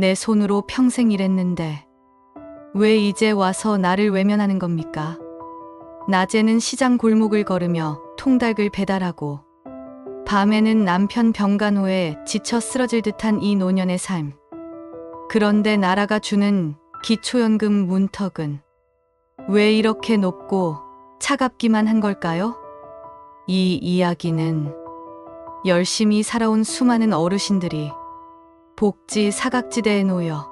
내 손으로 평생 일했는데 왜 이제 와서 나를 외면하는 겁니까? 낮에는 시장 골목을 걸으며 통닭을 배달하고 밤에는 남편 병간호에 지쳐 쓰러질 듯한 이 노년의 삶. 그런데 나라가 주는 기초연금 문턱은 왜 이렇게 높고 차갑기만 한 걸까요? 이 이야기는 열심히 살아온 수많은 어르신들이 복지 사각지대에 놓여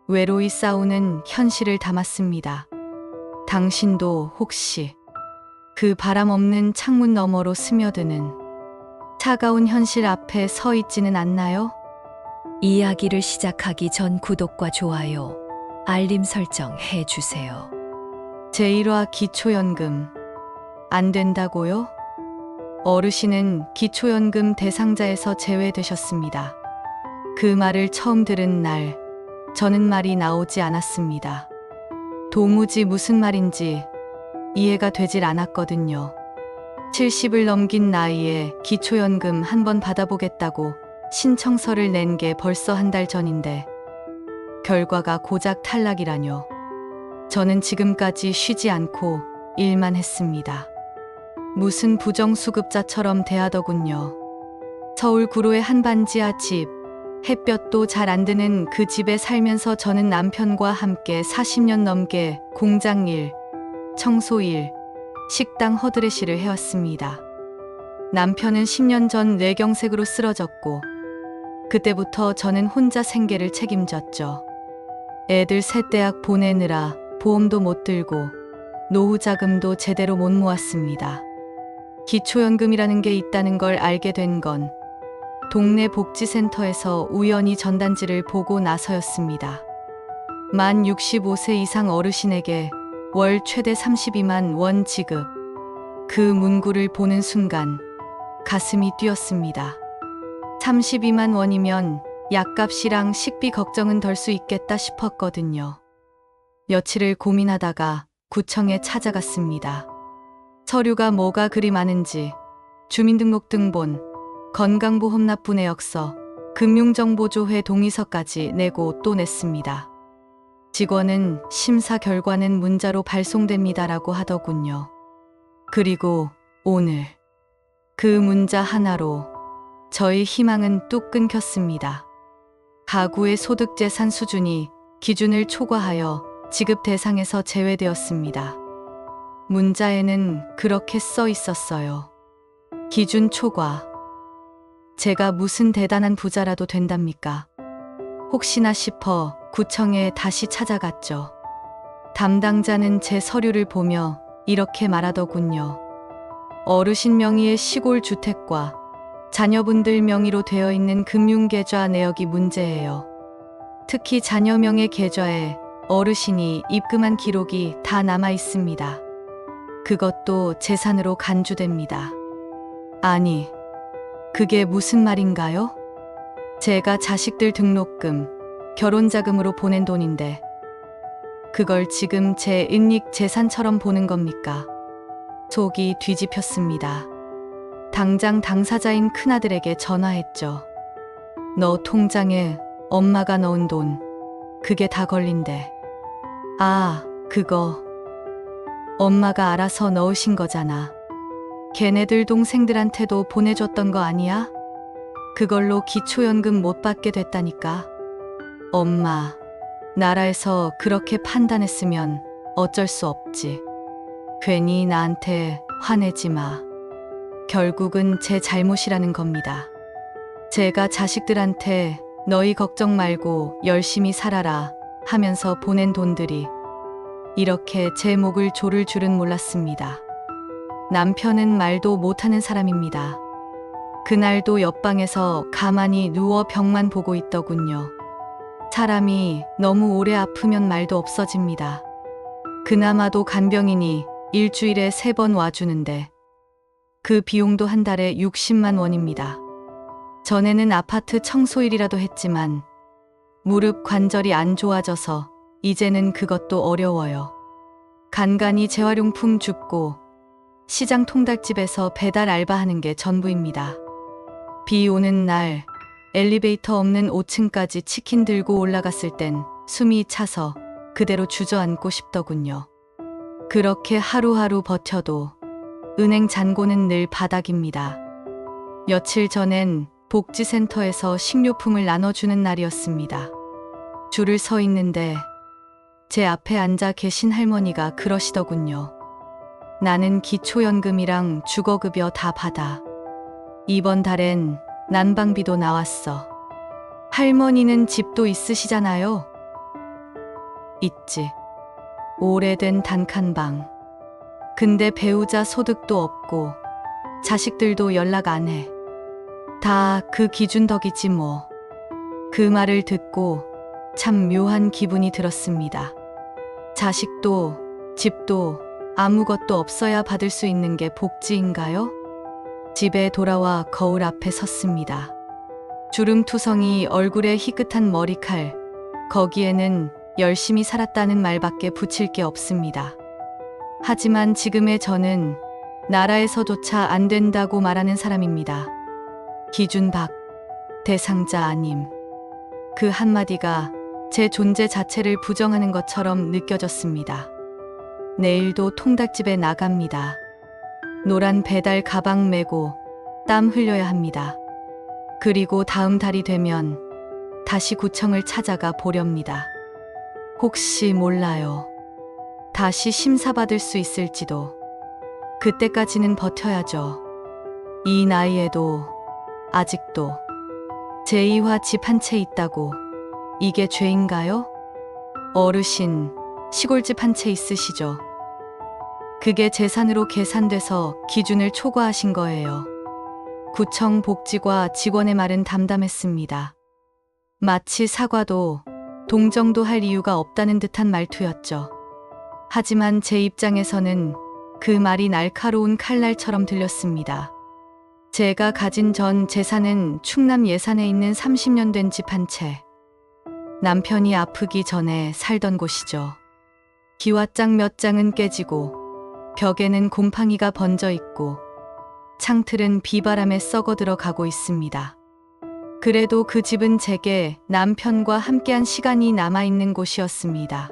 외로이 싸우는 현실을 담았습니다. 당신도 혹시 그 바람 없는 창문 너머로 스며드는 차가운 현실 앞에 서 있지는 않나요? 이야기를 시작하기 전 구독과 좋아요, 알림 설정 해주세요. 제1화 기초연금 안 된다고요? 어르신은 기초연금 대상자에서 제외되셨습니다. 그 말을 처음 들은 날 저는 말이 나오지 않았습니다. 도무지 무슨 말인지 이해가 되질 않았거든요. 70을 넘긴 나이에 기초연금 한번 받아보겠다고 신청서를 낸 게 벌써 한 달 전인데 결과가 고작 탈락이라뇨. 저는 지금까지 쉬지 않고 일만 했습니다. 무슨 부정수급자처럼 대하더군요. 서울 구로의 한반지하 집, 햇볕도 잘 안 드는 그 집에 살면서 저는 남편과 함께 40년 넘게 공장일, 청소일, 식당 허드레시를 해왔습니다. 남편은 10년 전 뇌경색으로 쓰러졌고 그때부터 저는 혼자 생계를 책임졌죠. 애들 셋 대학 보내느라 보험도 못 들고 노후 자금도 제대로 못 모았습니다. 기초연금이라는 게 있다는 걸 알게 된 건 동네 복지센터에서 우연히 전단지를 보고 나서였습니다. 만 65세 이상 어르신에게 월 최대 32만 원 지급. 그 문구를 보는 순간 가슴이 뛰었습니다. 32만 원이면 약값이랑 식비 걱정은 덜 수 있겠다 싶었거든요. 며칠을 고민하다가 구청에 찾아갔습니다. 서류가 뭐가 그리 많은지 주민등록등본, 건강보험 납부 내역서, 금융정보조회 동의서까지 내고 또 냈습니다. 직원은 심사 결과는 문자로 발송됩니다라고 하더군요. 그리고 오늘 그 문자 하나로 저의 희망은 뚝 끊겼습니다. 가구의 소득재산 수준이 기준을 초과하여 지급 대상에서 제외되었습니다. 문자에는 그렇게 써 있었어요. 기준 초과. 제가 무슨 대단한 부자라도 된답니까? 혹시나 싶어 구청에 다시 찾아갔죠. 담당자는 제 서류를 보며 이렇게 말하더군요. 어르신 명의의 시골 주택과 자녀분들 명의로 되어 있는 금융계좌 내역이 문제예요. 특히 자녀 명의 계좌에 어르신이 입금한 기록이 다 남아 있습니다. 그것도 재산으로 간주됩니다. 아니, 그게 무슨 말인가요? 제가 자식들 등록금, 결혼자금으로 보낸 돈인데 그걸 지금 제 은닉 재산처럼 보는 겁니까? 속이 뒤집혔습니다. 당장 당사자인 큰아들에게 전화했죠. 너 통장에 엄마가 넣은 돈, 그게 다 걸린대. 아, 그거 엄마가 알아서 넣으신 거잖아. 걔네들 동생들한테도 보내줬던 거 아니야? 그걸로 기초연금 못 받게 됐다니까. 엄마, 나라에서 그렇게 판단했으면 어쩔 수 없지. 괜히 나한테 화내지 마. 결국은 제 잘못이라는 겁니다. 제가 자식들한테 너희 걱정 말고 열심히 살아라 하면서 보낸 돈들이 이렇게 제 목을 조를 줄은 몰랐습니다. 남편은 말도 못하는 사람입니다. 그날도 옆방에서 가만히 누워 벽만 보고 있더군요. 사람이 너무 오래 아프면 말도 없어집니다. 그나마도 간병인이 일주일에 3번 와주는데 그 비용도 한 달에 60만 원입니다. 전에는 아파트 청소일이라도 했지만 무릎 관절이 안 좋아져서 이제는 그것도 어려워요. 간간히 재활용품 줍고 시장 통닭집에서 배달 알바하는 게 전부입니다. 비 오는 날 엘리베이터 없는 5층까지 치킨 들고 올라갔을 땐 숨이 차서 그대로 주저앉고 싶더군요. 그렇게 하루하루 버텨도 은행 잔고는 늘 바닥입니다. 며칠 전엔 복지센터에서 식료품을 나눠주는 날이었습니다. 줄을 서 있는데 제 앞에 앉아 계신 할머니가 그러시더군요. 나는 기초연금이랑 주거급여 다 받아. 이번 달엔 난방비도 나왔어. 할머니는 집도 있으시잖아요? 있지. 오래된 단칸방. 근데 배우자 소득도 없고 자식들도 연락 안 해. 다 그 기준 덕이지 뭐. 그 말을 듣고 참 묘한 기분이 들었습니다. 자식도 집도 아무것도 없어야 받을 수 있는 게 복지인가요? 집에 돌아와 거울 앞에 섰습니다. 주름투성이 얼굴에 희끗한 머리칼, 거기에는 열심히 살았다는 말밖에 붙일 게 없습니다. 하지만 지금의 저는 나라에서조차 안 된다고 말하는 사람입니다. 기준 밖, 대상자 아님. 그 한마디가 제 존재 자체를 부정하는 것처럼 느껴졌습니다. 내일도 통닭집에 나갑니다. 노란 배달 가방 메고 땀 흘려야 합니다. 그리고 다음 달이 되면 다시 구청을 찾아가 보렵니다. 혹시 몰라요. 다시 심사받을 수 있을지도. 그때까지는 버텨야죠. 이 나이에도 아직도 제2화 집 한 채 있다고 이게 죄인가요? 어르신, 시골집 한 채 있으시죠? 그게 재산으로 계산돼서 기준을 초과하신 거예요. 구청 복지과 직원의 말은 담담했습니다. 마치 사과도 동정도 할 이유가 없다는 듯한 말투였죠. 하지만 제 입장에서는 그 말이 날카로운 칼날처럼 들렸습니다. 제가 가진 전 재산은 충남 예산에 있는 30년 된 집 한 채. 남편이 아프기 전에 살던 곳이죠. 기와장 몇 장은 깨지고 벽에는 곰팡이가 번져 있고 창틀은 비바람에 썩어 들어가고 있습니다. 그래도 그 집은 제게 남편과 함께한 시간이 남아있는 곳이었습니다.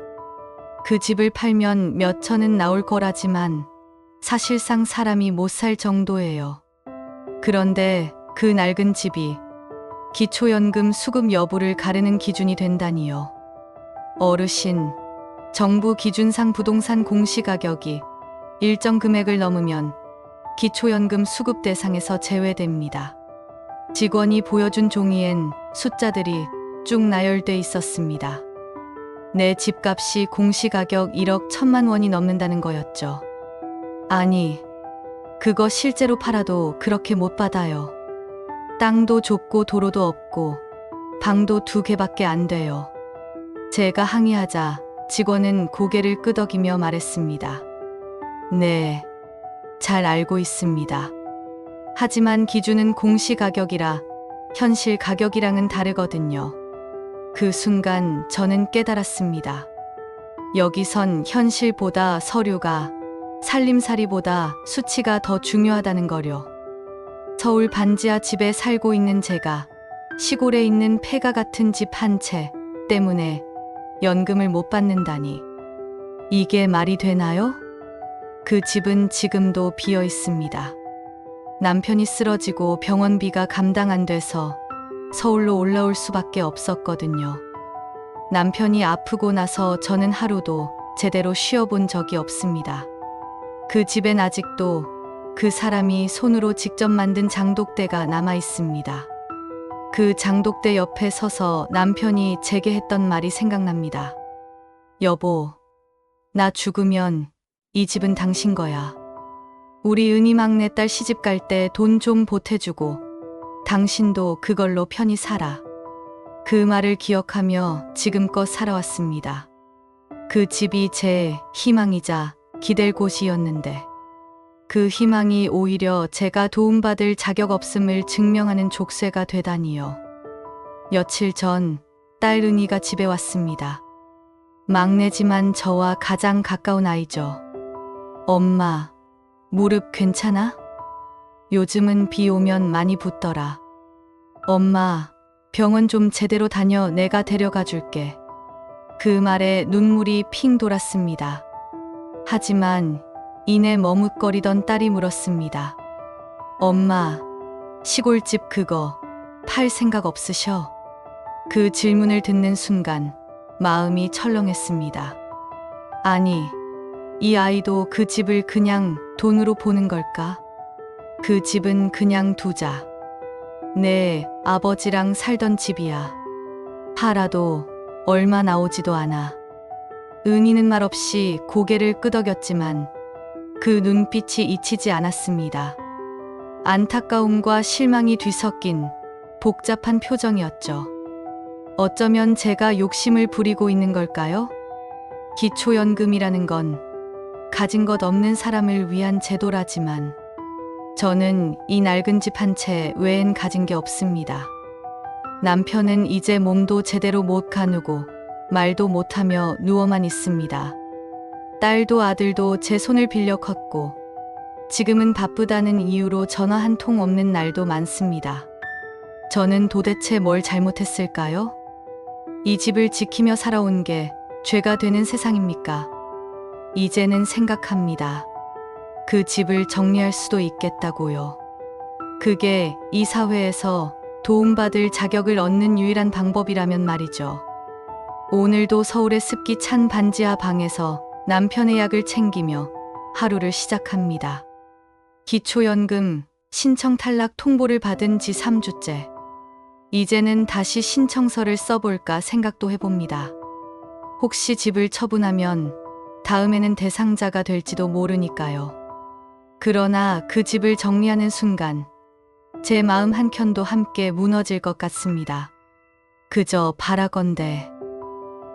그 집을 팔면 몇 천은 나올 거라지만 사실상 사람이 못 살 정도예요. 그런데 그 낡은 집이 기초연금 수급 여부를 가르는 기준이 된다니요. 어르신, 정부 기준상 부동산 공시가격이 일정 금액을 넘으면 기초연금 수급 대상에서 제외됩니다. 직원이 보여준 종이엔 숫자들이 쭉 나열돼 있었습니다. 내 집값이 공시가격 1억 1천만 원이 넘는다는 거였죠. 아니, 그거 실제로 팔아도 그렇게 못 받아요. 땅도 좁고 도로도 없고 방도 2개밖에 안 돼요. 제가 항의하자 직원은 고개를 끄덕이며 말했습니다. 네, 잘 알고 있습니다. 하지만 기준은 공시가격이라 현실 가격이랑은 다르거든요. 그 순간 저는 깨달았습니다. 여기선 현실보다 서류가, 살림살이보다 수치가 더 중요하다는 거요. 서울 반지하 집에 살고 있는 제가 시골에 있는 폐가 같은 집 한 채 때문에 연금을 못 받는다니. 이게 말이 되나요? 그 집은 지금도 비어 있습니다. 남편이 쓰러지고 병원비가 감당 안 돼서 서울로 올라올 수밖에 없었거든요. 남편이 아프고 나서 저는 하루도 제대로 쉬어본 적이 없습니다. 그 집엔 아직도 그 사람이 손으로 직접 만든 장독대가 남아 있습니다. 그 장독대 옆에 서서 남편이 제게 했던 말이 생각납니다. 여보, 나 죽으면 이 집은 당신 거야. 우리 은희 막내딸 시집 갈 때 돈 좀 보태주고 당신도 그걸로 편히 살아. 그 말을 기억하며 지금껏 살아왔습니다. 그 집이 제 희망이자 기댈 곳이었는데 그 희망이 오히려 제가 도움받을 자격 없음을 증명하는 족쇄가 되다니요. 며칠 전 딸 은희가 집에 왔습니다. 막내지만 저와 가장 가까운 아이죠. 엄마, 무릎 괜찮아? 요즘은 비 오면 많이 붓더라. 엄마, 병원 좀 제대로 다녀 내가 데려가 줄게. 그 말에 눈물이 핑 돌았습니다. 하지만 이내 머뭇거리던 딸이 물었습니다. 엄마, 시골집 그거 팔 생각 없으셔? 그 질문을 듣는 순간 마음이 철렁했습니다. 아니, 이 아이도 그 집을 그냥 돈으로 보는 걸까? 그 집은 그냥 두자. 내 아버지랑 살던 집이야. 팔아도 얼마 나오지도 않아. 은희는 말없이 고개를 끄덕였지만 그 눈빛이 잊히지 않았습니다. 안타까움과 실망이 뒤섞인 복잡한 표정이었죠. 어쩌면 제가 욕심을 부리고 있는 걸까요? 기초연금이라는 건 가진 것 없는 사람을 위한 제도라지만 저는 이 낡은 집 한 채 외엔 가진 게 없습니다. 남편은 이제 몸도 제대로 못 가누고 말도 못하며 누워만 있습니다. 딸도 아들도 제 손을 빌려 컸고 지금은 바쁘다는 이유로 전화 한 통 없는 날도 많습니다. 저는 도대체 뭘 잘못했을까요? 이 집을 지키며 살아온 게 죄가 되는 세상입니까? 이제는 생각합니다. 그 집을 정리할 수도 있겠다고요. 그게 이 사회에서 도움받을 자격을 얻는 유일한 방법이라면 말이죠. 오늘도 서울의 습기 찬 반지하 방에서 남편의 약을 챙기며 하루를 시작합니다. 기초연금 신청 탈락 통보를 받은 지 3주째. 이제는 다시 신청서를 써볼까 생각도 해봅니다. 혹시 집을 처분하면 다음에는 대상자가 될지도 모르니까요. 그러나 그 집을 정리하는 순간 제 마음 한켠도 함께 무너질 것 같습니다. 그저 바라건대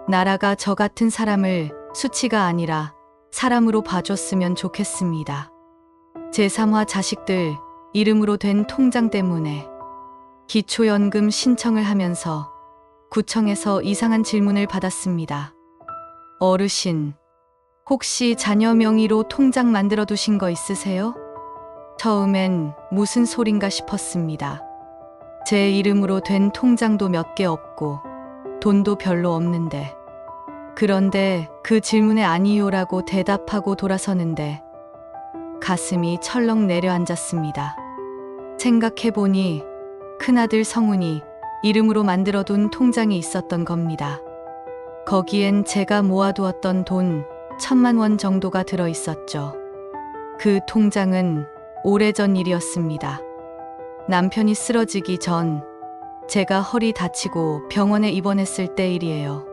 나라가 저 같은 사람을 수치가 아니라 사람으로 봐줬으면 좋겠습니다. 제3화 자식들 이름으로 된 통장 때문에 기초연금 신청을 하면서 구청에서 이상한 질문을 받았습니다. 어르신, 혹시 자녀 명의로 통장 만들어 두신 거 있으세요? 처음엔 무슨 소린가 싶었습니다. 제 이름으로 된 통장도 몇 개 없고 돈도 별로 없는데. 그런데 그 질문에 아니요라고 대답하고 돌아서는데 가슴이 철렁 내려앉았습니다. 생각해보니 큰아들 성훈이 이름으로 만들어둔 통장이 있었던 겁니다. 거기엔 제가 모아두었던 돈 1,000만 원 정도가 들어있었죠. 그 통장은 오래전 일이었습니다. 남편이 쓰러지기 전 제가 허리 다치고 병원에 입원했을 때 일이에요.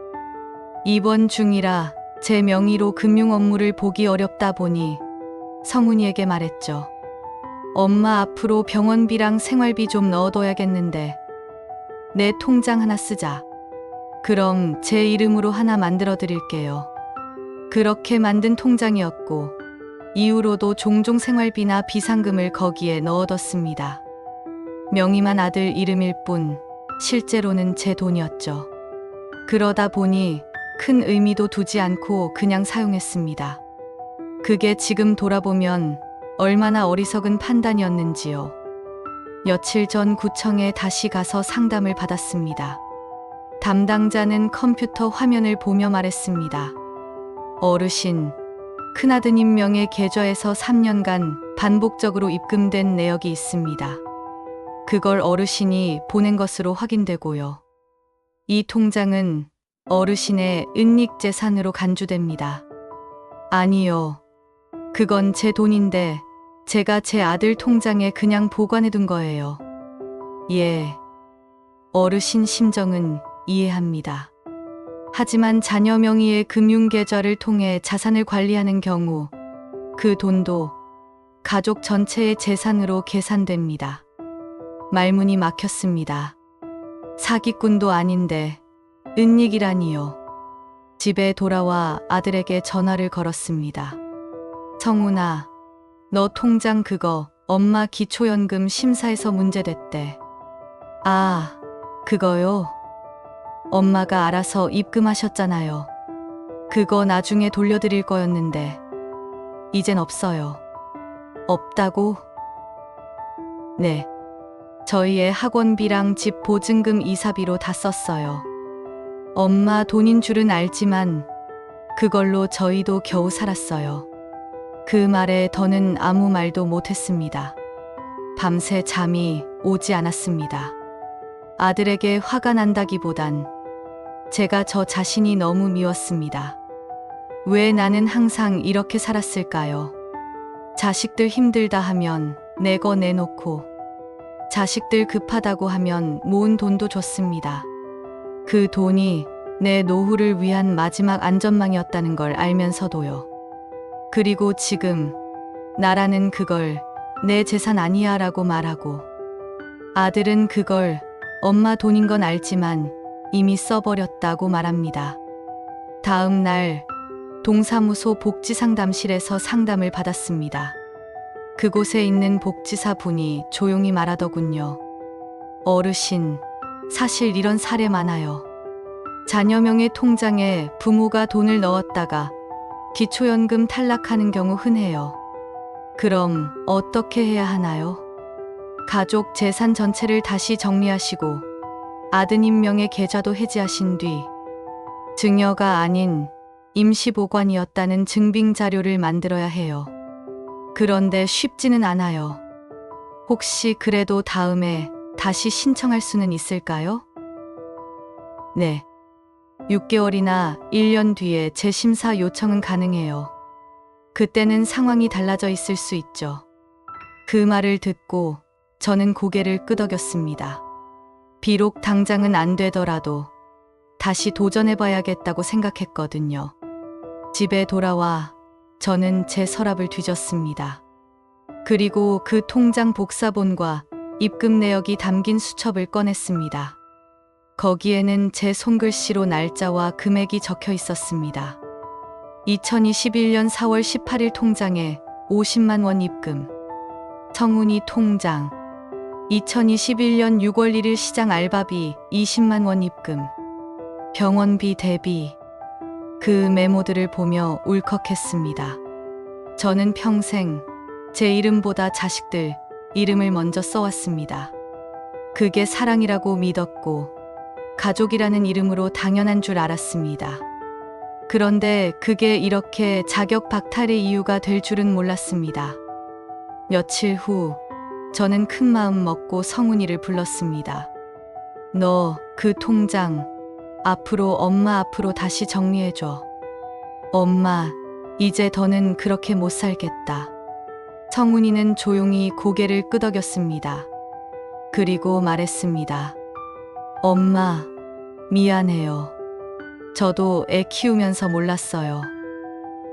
입원 중이라 제 명의로 금융 업무를 보기 어렵다 보니 성훈이에게 말했죠. 엄마 앞으로 병원비랑 생활비 좀 넣어둬야겠는데 내 통장 하나 쓰자. 그럼 제 이름으로 하나 만들어 드릴게요. 그렇게 만든 통장이었고 이후로도 종종 생활비나 비상금을 거기에 넣어뒀습니다. 명의만 아들 이름일 뿐 실제로는 제 돈이었죠. 그러다 보니 큰 의미도 두지 않고 그냥 사용했습니다. 그게 지금 돌아보면 얼마나 어리석은 판단이었는지요. 며칠 전 구청에 다시 가서 상담을 받았습니다. 담당자는 컴퓨터 화면을 보며 말했습니다. 어르신, 큰아드님 명의 계좌에서 3년간 반복적으로 입금된 내역이 있습니다. 그걸 어르신이 보낸 것으로 확인되고요. 이 통장은 어르신의 은닉 재산으로 간주됩니다. 아니요. 그건 제 돈인데 제가 제 아들 통장에 그냥 보관해둔 거예요. 예. 어르신 심정은 이해합니다. 하지만 자녀 명의의 금융계좌를 통해 자산을 관리하는 경우 그 돈도 가족 전체의 재산으로 계산됩니다. 말문이 막혔습니다. 사기꾼도 아닌데 은닉이라니요. 집에 돌아와 아들에게 전화를 걸었습니다. 성훈아, 너 통장 그거 엄마 기초연금 심사에서 문제됐대. 아, 그거요? 엄마가 알아서 입금하셨잖아요. 그거 나중에 돌려드릴 거였는데 이젠 없어요. 없다고? 네. 저희의 학원비랑 집 보증금 이사비로 다 썼어요. 엄마 돈인 줄은 알지만 그걸로 저희도 겨우 살았어요. 그 말에 더는 아무 말도 못했습니다. 밤새 잠이 오지 않았습니다. 아들에게 화가 난다기보단 제가 저 자신이 너무 미웠습니다. 왜 나는 항상 이렇게 살았을까요? 자식들 힘들다 하면 내거 내놓고, 자식들 급하다고 하면 모은 돈도 줬습니다. 그 돈이 내 노후를 위한 마지막 안전망이었다는 걸 알면서도요. 그리고 지금 나라는 그걸 내 재산 아니야 라고 말하고, 아들은 그걸 엄마 돈인 건 알지만 이미 써버렸다고 말합니다. 다음 날 동사무소 복지상담실에서 상담을 받았습니다. 그곳에 있는 복지사 분이 조용히 말하더군요. 어르신, 사실 이런 사례 많아요. 자녀명의 통장에 부모가 돈을 넣었다가 기초연금 탈락하는 경우 흔해요. 그럼 어떻게 해야 하나요? 가족 재산 전체를 다시 정리하시고 아드님 명의 계좌도 해지하신 뒤 증여가 아닌 임시보관이었다는 증빙 자료를 만들어야 해요. 그런데 쉽지는 않아요. 혹시 그래도 다음에 다시 신청할 수는 있을까요? 네. 6개월이나 1년 뒤에 재심사 요청은 가능해요. 그때는 상황이 달라져 있을 수 있죠. 그 말을 듣고 저는 고개를 끄덕였습니다. 비록 당장은 안 되더라도 다시 도전해봐야겠다고 생각했거든요. 집에 돌아와 저는 제 서랍을 뒤졌습니다. 그리고 그 통장 복사본과 입금 내역이 담긴 수첩을 꺼냈습니다. 거기에는 제 손글씨로 날짜와 금액이 적혀 있었습니다. 2021년 4월 18일 통장에 50만 원 입금. 성훈이 통장. 2021년 6월 1일 시장 알바비 20만 원 입금. 병원비 대비. 그 메모들을 보며 울컥했습니다. 저는 평생 제 이름보다 자식들 이름을 먼저 써왔습니다. 그게 사랑이라고 믿었고 가족이라는 이름으로 당연한 줄 알았습니다. 그런데 그게 이렇게 자격 박탈의 이유가 될 줄은 몰랐습니다. 며칠 후 저는 큰 마음 먹고 성훈이를 불렀습니다. 너 그 통장 앞으로 엄마 앞으로 다시 정리해줘. 엄마, 이제 더는 그렇게 못 살겠다. 성훈이는 조용히 고개를 끄덕였습니다. 그리고 말했습니다. 엄마, 미안해요. 저도 애 키우면서 몰랐어요.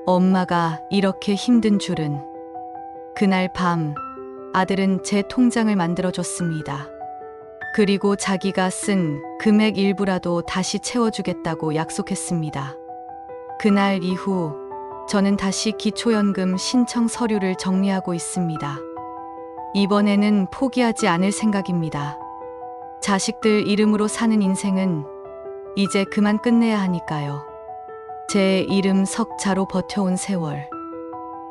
엄마가 이렇게 힘든 줄은. 그날 밤 아들은 제 통장을 만들어줬습니다. 그리고 자기가 쓴 금액 일부라도 다시 채워주겠다고 약속했습니다. 그날 이후 저는 다시 기초연금 신청 서류를 정리하고 있습니다. 이번에는 포기하지 않을 생각입니다. 자식들 이름으로 사는 인생은 이제 그만 끝내야 하니까요. 제 이름 석자로 버텨온 세월.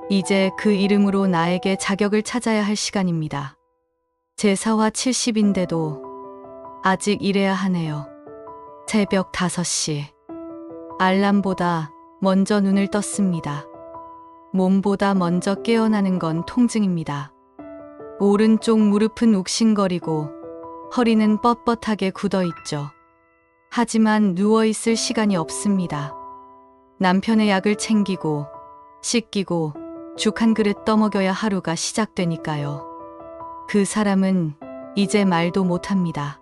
이제 그 이름으로 나에게 자격을 찾아야 할 시간입니다. 제사화 70인데도 아직 일해야 하네요. 새벽 5시. 알람보다 먼저 눈을 떴습니다. 몸보다 먼저 깨어나는 건 통증입니다. 오른쪽 무릎은 욱신거리고 허리는 뻣뻣하게 굳어있죠. 하지만 누워있을 시간이 없습니다. 남편의 약을 챙기고 씻기고 죽 한 그릇 떠먹여야 하루가 시작되니까요. 그 사람은 이제 말도 못합니다.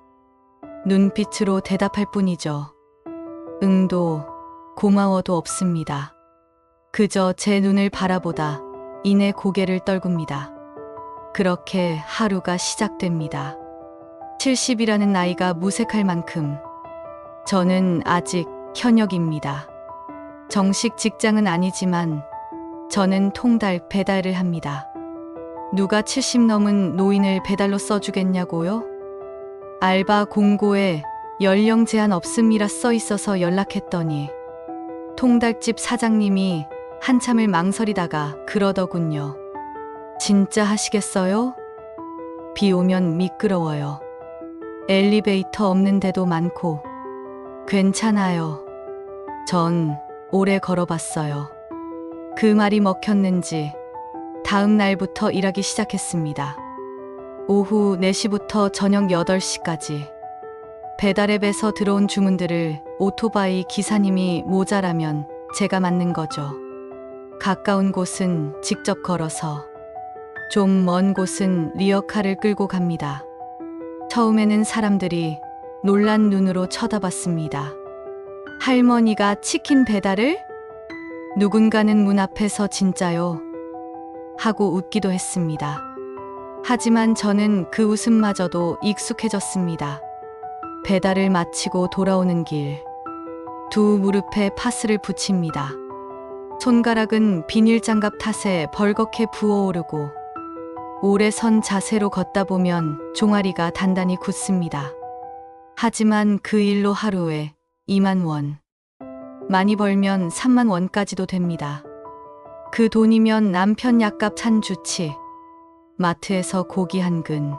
눈빛으로 대답할 뿐이죠. 응도 고마워도 없습니다. 그저 제 눈을 바라보다 이내 고개를 떨굽니다. 그렇게 하루가 시작됩니다. 70이라는 나이가 무색할 만큼 저는 아직 현역입니다. 정식 직장은 아니지만 저는 통달 배달을 합니다. 누가 70 넘은 노인을 배달로 써주겠냐고요? 알바 공고에 연령 제한 없음이라 써 있어서 연락했더니 통닭집 사장님이 한참을 망설이다가 그러더군요. 진짜 하시겠어요? 비 오면 미끄러워요. 엘리베이터 없는 데도 많고. 괜찮아요. 전 오래 걸어봤어요. 그 말이 먹혔는지 다음 날부터 일하기 시작했습니다. 오후 4시부터 저녁 8시까지. 배달앱에서 들어온 주문들을 오토바이 기사님이 모자라면 제가 맡는 거죠. 가까운 곳은 직접 걸어서, 좀 먼 곳은 리어카를 끌고 갑니다. 처음에는 사람들이 놀란 눈으로 쳐다봤습니다. 할머니가 치킨 배달을? 누군가는 문 앞에서 진짜요? 하고 웃기도 했습니다. 하지만 저는 그 웃음마저도 익숙해졌습니다. 배달을 마치고 돌아오는 길, 두 무릎에 파스를 붙입니다. 손가락은 비닐장갑 탓에 벌겋게 부어오르고, 오래 선 자세로 걷다 보면 종아리가 단단히 굳습니다. 하지만 그 일로 하루에 2만 원, 많이 벌면 3만 원까지도 됩니다. 그 돈이면 남편 약값 한 주치, 마트에서 고기 한 근,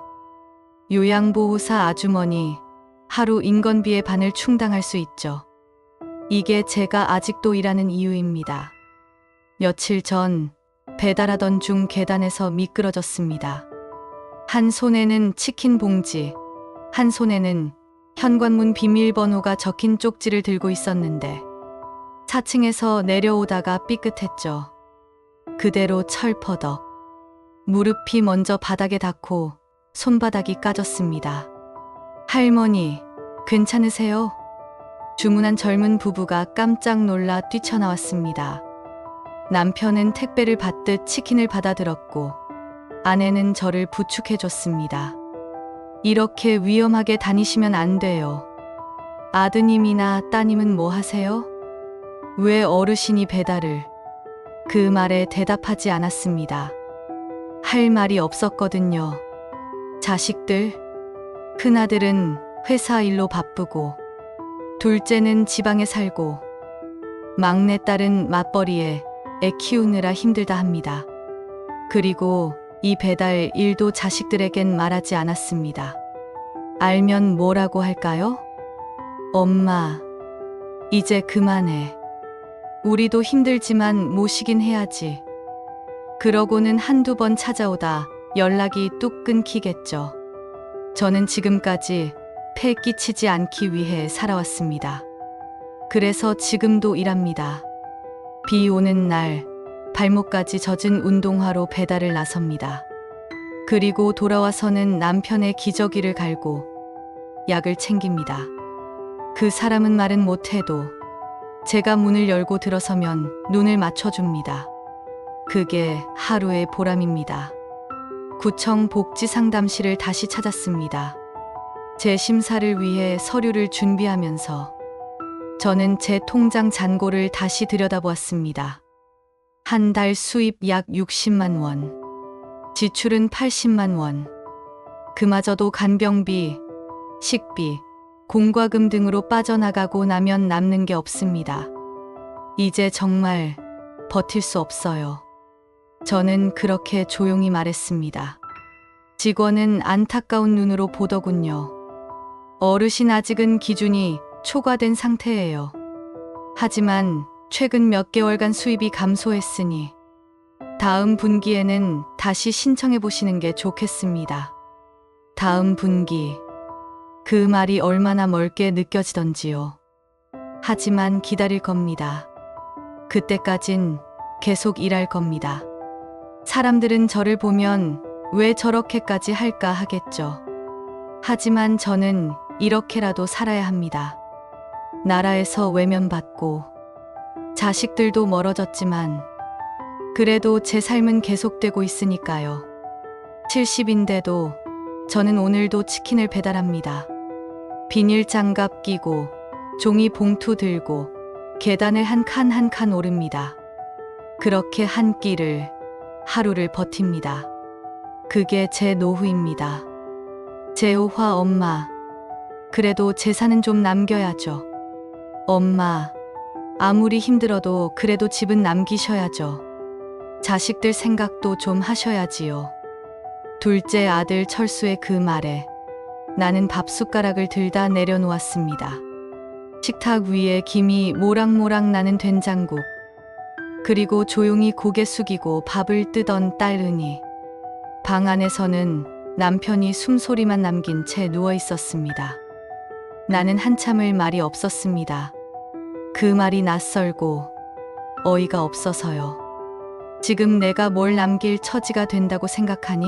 요양보호사 아주머니 하루 인건비의 반을 충당할 수 있죠. 이게 제가 아직도 일하는 이유입니다. 며칠 전 배달하던 중 계단에서 미끄러졌습니다. 한 손에는 치킨 봉지, 한 손에는 현관문 비밀번호가 적힌 쪽지를 들고 있었는데 4층에서 내려오다가 삐끗했죠. 그대로 철퍼덕. 무릎이 먼저 바닥에 닿고 손바닥이 까졌습니다. 할머니, 괜찮으세요? 주문한 젊은 부부가 깜짝 놀라 뛰쳐나왔습니다. 남편은 택배를 받듯 치킨을 받아들었고 아내는 저를 부축해줬습니다. 이렇게 위험하게 다니시면 안 돼요. 아드님이나 따님은 뭐 하세요? 왜 어르신이 배달을? 그 말에 대답하지 않았습니다. 할 말이 없었거든요. 자식들, 큰아들은 회사 일로 바쁘고, 둘째는 지방에 살고, 막내딸은 맞벌이에 애 키우느라 힘들다 합니다. 그리고 이 배달 일도 자식들에겐 말하지 않았습니다. 알면 뭐라고 할까요? 엄마, 이제 그만해. 우리도 힘들지만 모시긴 해야지. 그러고는 한두 번 찾아오다 연락이 뚝 끊기겠죠. 저는 지금까지 폐 끼치지 않기 위해 살아왔습니다. 그래서 지금도 일합니다. 비 오는 날 발목까지 젖은 운동화로 배달을 나섭니다. 그리고 돌아와서는 남편의 기저귀를 갈고 약을 챙깁니다. 그 사람은 말은 못해도 제가 문을 열고 들어서면 눈을 맞춰줍니다. 그게 하루의 보람입니다. 구청 복지상담실을 다시 찾았습니다. 제 심사를 위해 서류를 준비하면서 저는 제 통장 잔고를 다시 들여다보았습니다. 한 달 수입 약 60만 원, 지출은 80만 원. 그마저도 간병비, 식비, 공과금 등으로 빠져나가고 나면 남는 게 없습니다. 이제 정말 버틸 수 없어요. 저는 그렇게 조용히 말했습니다. 직원은 안타까운 눈으로 보더군요. 어르신 아직은 기준이 초과된 상태예요. 하지만 최근 몇 개월간 수입이 감소했으니 다음 분기에는 다시 신청해 보시는 게 좋겠습니다. 다음 분기. 그 말이 얼마나 멀게 느껴지던지요. 하지만 기다릴 겁니다. 그때까진 계속 일할 겁니다. 사람들은 저를 보면 왜 저렇게까지 할까 하겠죠. 하지만 저는 이렇게라도 살아야 합니다. 나라에서 외면받고 자식들도 멀어졌지만 그래도 제 삶은 계속되고 있으니까요. 70인데도 저는 오늘도 치킨을 배달합니다. 비닐 장갑 끼고 종이 봉투 들고 계단을 한 칸 한 칸 오릅니다. 그렇게 한 끼를 하루를 버팁니다. 그게 제 노후입니다. 재호화 엄마, 그래도 재산은 좀 남겨야죠. 엄마, 아무리 힘들어도 그래도 집은 남기셔야죠. 자식들 생각도 좀 하셔야지요. 둘째 아들 철수의 그 말에 나는 밥숟가락을 들다 내려놓았습니다. 식탁 위에 김이 모락모락 나는 된장국, 그리고 조용히 고개 숙이고 밥을 뜨던 딸 은희. 방 안에서는 남편이 숨소리만 남긴 채 누워 있었습니다. 나는 한참을 말이 없었습니다. 그 말이 낯설고 어이가 없어서요. 지금 내가 뭘 남길 처지가 된다고 생각하니?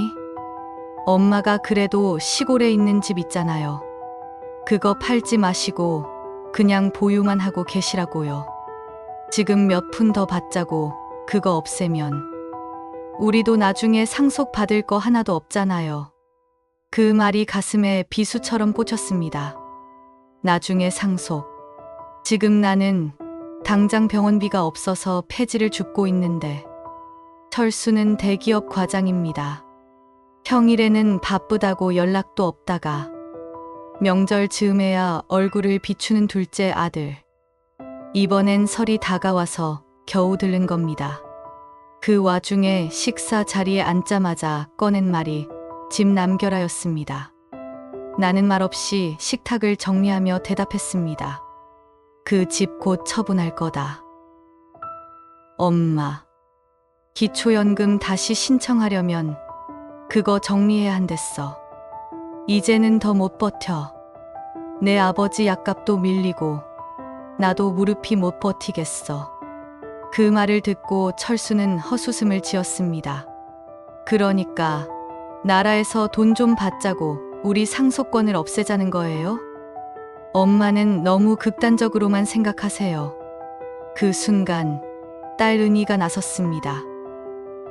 엄마가 그래도 시골에 있는 집 있잖아요. 그거 팔지 마시고 그냥 보유만 하고 계시라고요. 지금 몇 푼 더 받자고 그거 없애면 우리도 나중에 상속 받을 거 하나도 없잖아요. 그 말이 가슴에 비수처럼 꽂혔습니다. 나중에 상속. 지금 나는 당장 병원비가 없어서 폐지를 줍고 있는데 철수는 대기업 과장입니다. 평일에는 바쁘다고 연락도 없다가 명절 즈음에야 얼굴을 비추는 둘째 아들. 이번엔 설이 다가와서 겨우 들른 겁니다. 그 와중에 식사 자리에 앉자마자 꺼낸 말이 집 남겨라였습니다. 나는 말없이 식탁을 정리하며 대답했습니다. 그 집 곧 처분할 거다. 엄마, 기초연금 다시 신청하려면 그거 정리해야 한댔어. 이제는 더 못 버텨. 내 아버지 약값도 밀리고 나도 무릎이 못 버티겠어. 그 말을 듣고 철수는 헛웃음을 지었습니다. 그러니까 나라에서 돈 좀 받자고 우리 상속권을 없애자는 거예요? 엄마는 너무 극단적으로만 생각하세요. 그 순간 딸 은희가 나섰습니다.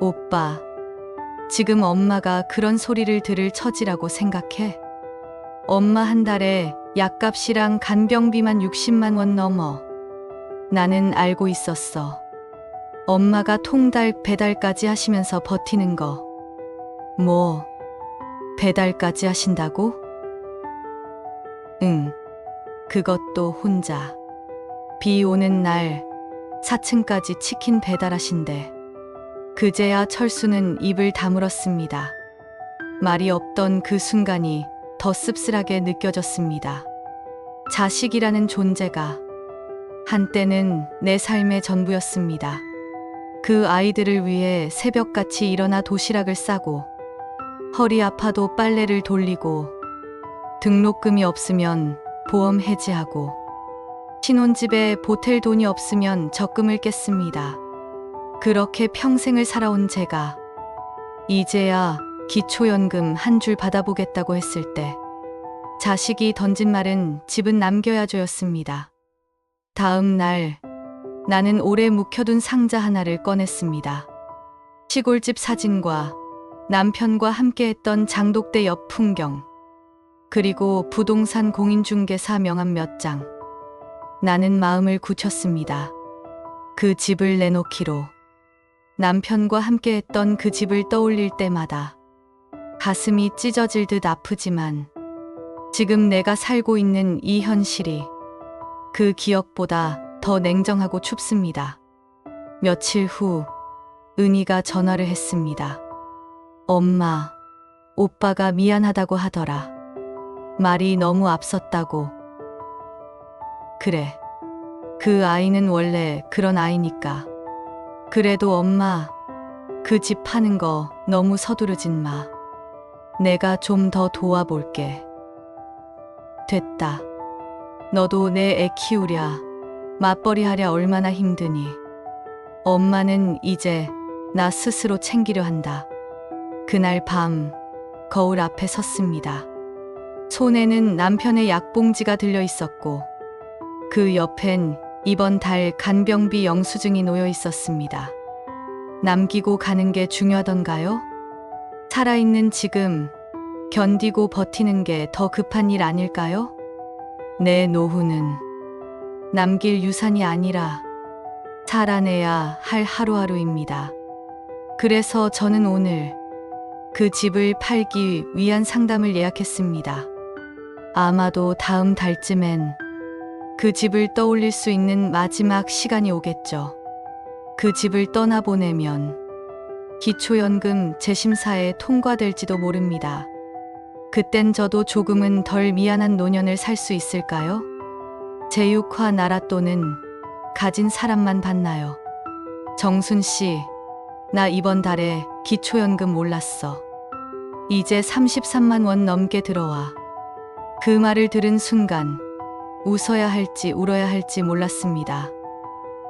오빠, 지금 엄마가 그런 소리를 들을 처지라고 생각해? 엄마 한 달에 약값이랑 간병비만 60만 원 넘어. 나는 알고 있었어. 엄마가 통닭 배달까지 하시면서 버티는 거. 뭐, 배달까지 하신다고? 응, 그것도 혼자. 비 오는 날 4층까지 치킨 배달하신대. 그제야 철수는 입을 다물었습니다. 말이 없던 그 순간이 더 씁쓸하게 느껴졌습니다. 자식이라는 존재가 한때는 내 삶의 전부였습니다. 그 아이들을 위해 새벽같이 일어나 도시락을 싸고 허리 아파도 빨래를 돌리고 등록금이 없으면 보험 해지하고 신혼집에 보탤 돈이 없으면 적금을 깼습니다. 그렇게 평생을 살아온 제가 이제야 기초연금 한 줄 받아보겠다고 했을 때 자식이 던진 말은 집은 남겨야죠였습니다. 다음 날 나는 오래 묵혀둔 상자 하나를 꺼냈습니다. 시골집 사진과 남편과 함께했던 장독대 옆 풍경, 그리고 부동산 공인중개사 명함 몇 장. 나는 마음을 굳혔습니다. 그 집을 내놓기로. 남편과 함께했던 그 집을 떠올릴 때마다 가슴이 찢어질 듯 아프지만 지금 내가 살고 있는 이 현실이 그 기억보다 더 냉정하고 춥습니다. 며칠 후 은희가 전화를 했습니다. 엄마, 오빠가 미안하다고 하더라. 말이 너무 앞섰다고. 그래, 그 아이는 원래 그런 아이니까. 그래도 엄마, 그 집 파는 거 너무 서두르진 마. 내가 좀 더 도와볼게. 됐다. 너도 내 애 키우랴, 맞벌이 하랴 얼마나 힘드니. 엄마는 이제 나 스스로 챙기려 한다. 그날 밤 거울 앞에 섰습니다. 손에는 남편의 약봉지가 들려 있었고 그 옆엔 이번 달 간병비 영수증이 놓여 있었습니다. 남기고 가는 게 중요하던가요? 살아있는 지금 견디고 버티는 게 더 급한 일 아닐까요? 내 노후는 남길 유산이 아니라 살아내야 할 하루하루입니다. 그래서 저는 오늘 그 집을 팔기 위한 상담을 예약했습니다. 아마도 다음 달쯤엔 그 집을 떠올릴 수 있는 마지막 시간이 오겠죠. 그 집을 떠나보내면 기초연금 재심사에 통과될지도 모릅니다. 그땐 저도 조금은 덜 미안한 노년을 살 수 있을까요? 제육화 나랏돈은 가진 사람만 받나요? 정순 씨, 나 이번 달에 기초연금 올랐어. 이제 33만 원 넘게 들어와. 그 말을 들은 순간 웃어야 할지 울어야 할지 몰랐습니다.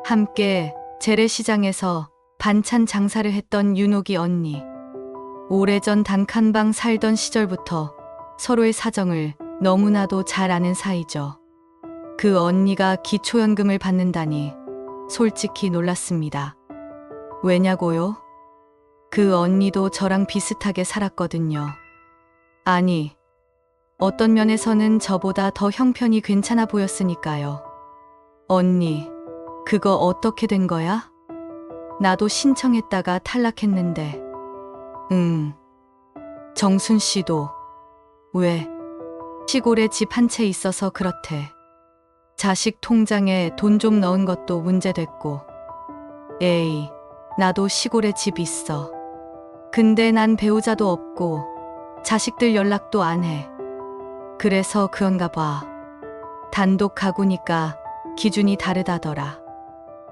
함께 재래시장에서 반찬 장사를 했던 윤옥이 언니. 오래전 단칸방 살던 시절부터 서로의 사정을 너무나도 잘 아는 사이죠. 그 언니가 기초연금을 받는다니 솔직히 놀랐습니다. 왜냐고요? 그 언니도 저랑 비슷하게 살았거든요. 아니, 어떤 면에서는 저보다 더 형편이 괜찮아 보였으니까요. 언니, 그거 어떻게 된 거야? 나도 신청했다가 탈락했는데. 정순 씨도. 왜? 시골에 집 한 채 있어서 그렇대. 자식 통장에 돈 좀 넣은 것도 문제됐고. 에이, 나도 시골에 집 있어. 근데 난 배우자도 없고 자식들 연락도 안 해. 그래서 그런가 봐. 단독 가구니까 기준이 다르다더라.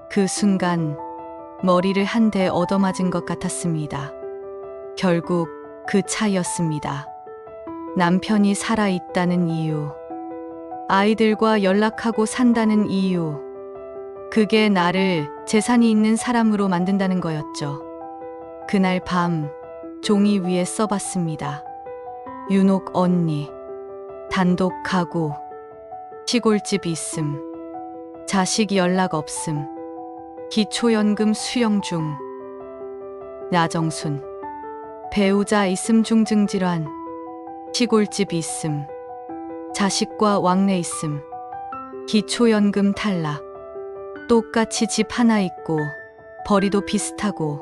그 순간 머리를 한 대 얻어맞은 것 같았습니다. 결국 그 차이였습니다. 남편이 살아있다는 이유, 아이들과 연락하고 산다는 이유, 그게 나를 재산이 있는 사람으로 만든다는 거였죠. 그날 밤 종이 위에 써봤습니다. 윤옥 언니, 단독 가구, 시골집 있음, 자식 연락 없음, 기초연금 수령 중, 나정순, 배우자 있음 중증질환, 시골집 있음, 자식과 왕래 있음, 기초연금 탈락, 똑같이 집 하나 있고 벌이도 비슷하고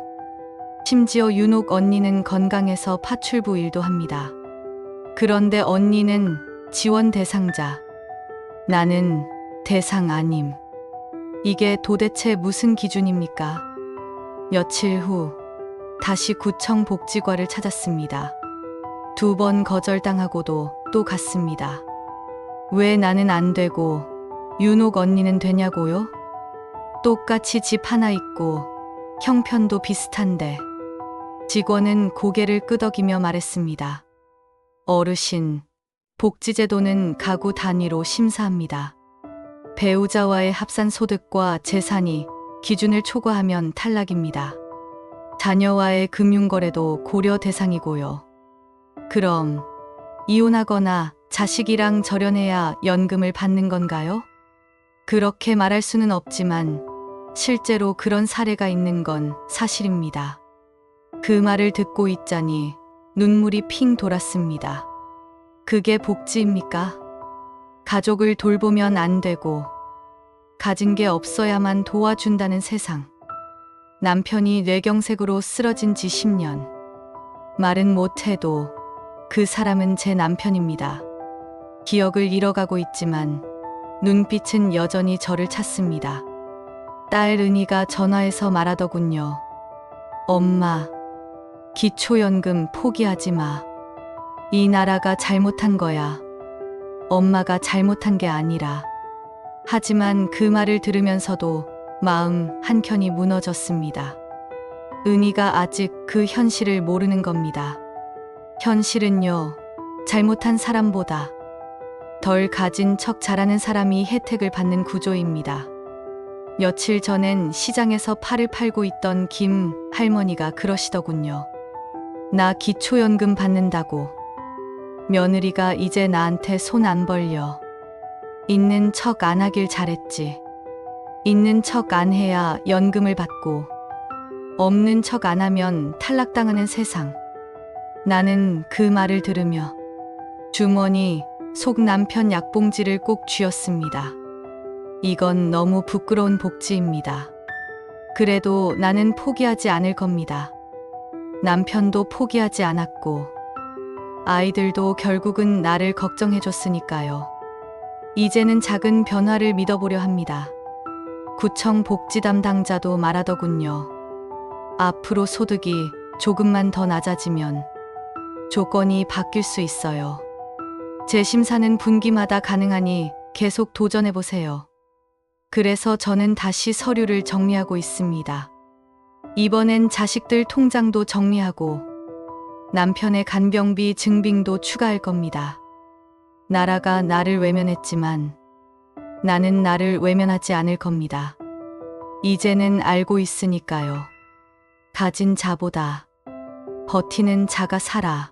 심지어 윤옥 언니는 건강해서 파출부 일도 합니다. 그런데 언니는 지원 대상자, 나는 대상 아님. 이게 도대체 무슨 기준입니까? 며칠 후 다시 구청 복지과를 찾았습니다. 2번 거절당하고도 또 갔습니다. 왜 나는 안 되고 윤옥 언니는 되냐고요? 똑같이 집 하나 있고 형편도 비슷한데. 직원은 고개를 끄덕이며 말했습니다. 어르신, 복지제도는 가구 단위로 심사합니다. 배우자와의 합산 소득과 재산이 기준을 초과하면 탈락입니다. 자녀와의 금융거래도 고려 대상이고요. 그럼 이혼하거나 자식이랑 절연해야 연금을 받는 건가요? 그렇게 말할 수는 없지만 실제로 그런 사례가 있는 건 사실입니다. 그 말을 듣고 있자니 눈물이 핑 돌았습니다. 그게 복지입니까? 가족을 돌보면 안 되고 가진 게 없어야만 도와준다는 세상. 남편이 뇌경색으로 쓰러진 지 10년. 말은 못해도 그 사람은 제 남편입니다. 기억을 잃어가고 있지만 눈빛은 여전히 저를 찾습니다. 딸 은희가 전화해서 말하더군요. 엄마, 기초연금 포기하지 마. 이 나라가 잘못한 거야. 엄마가 잘못한 게 아니라. 하지만 그 말을 들으면서도 마음 한켠이 무너졌습니다. 은희가 아직 그 현실을 모르는 겁니다. 현실은요, 잘못한 사람보다 덜 가진 척 잘하는 사람이 혜택을 받는 구조입니다. 며칠 전엔 시장에서 파를 팔고 있던 김 할머니가 그러시더군요. 나 기초연금 받는다고. 며느리가 이제 나한테 손 안 벌려. 있는 척 안 하길 잘했지. 있는 척 안 해야 연금을 받고 없는 척 안 하면 탈락당하는 세상. 나는 그 말을 들으며 주머니 속 남편 약봉지를 꼭 쥐었습니다. 이건 너무 부끄러운 복지입니다. 그래도 나는 포기하지 않을 겁니다. 남편도 포기하지 않았고 아이들도 결국은 나를 걱정해줬으니까요. 이제는 작은 변화를 믿어보려 합니다. 구청 복지 담당자도 말하더군요. 앞으로 소득이 조금만 더 낮아지면 조건이 바뀔 수 있어요. 재심사는 분기마다 가능하니 계속 도전해보세요. 그래서 저는 다시 서류를 정리하고 있습니다. 이번엔 자식들 통장도 정리하고 남편의 간병비 증빙도 추가할 겁니다. 나라가 나를 외면했지만 나는 나를 외면하지 않을 겁니다. 이제는 알고 있으니까요. 가진 자보다 버티는 자가 살아.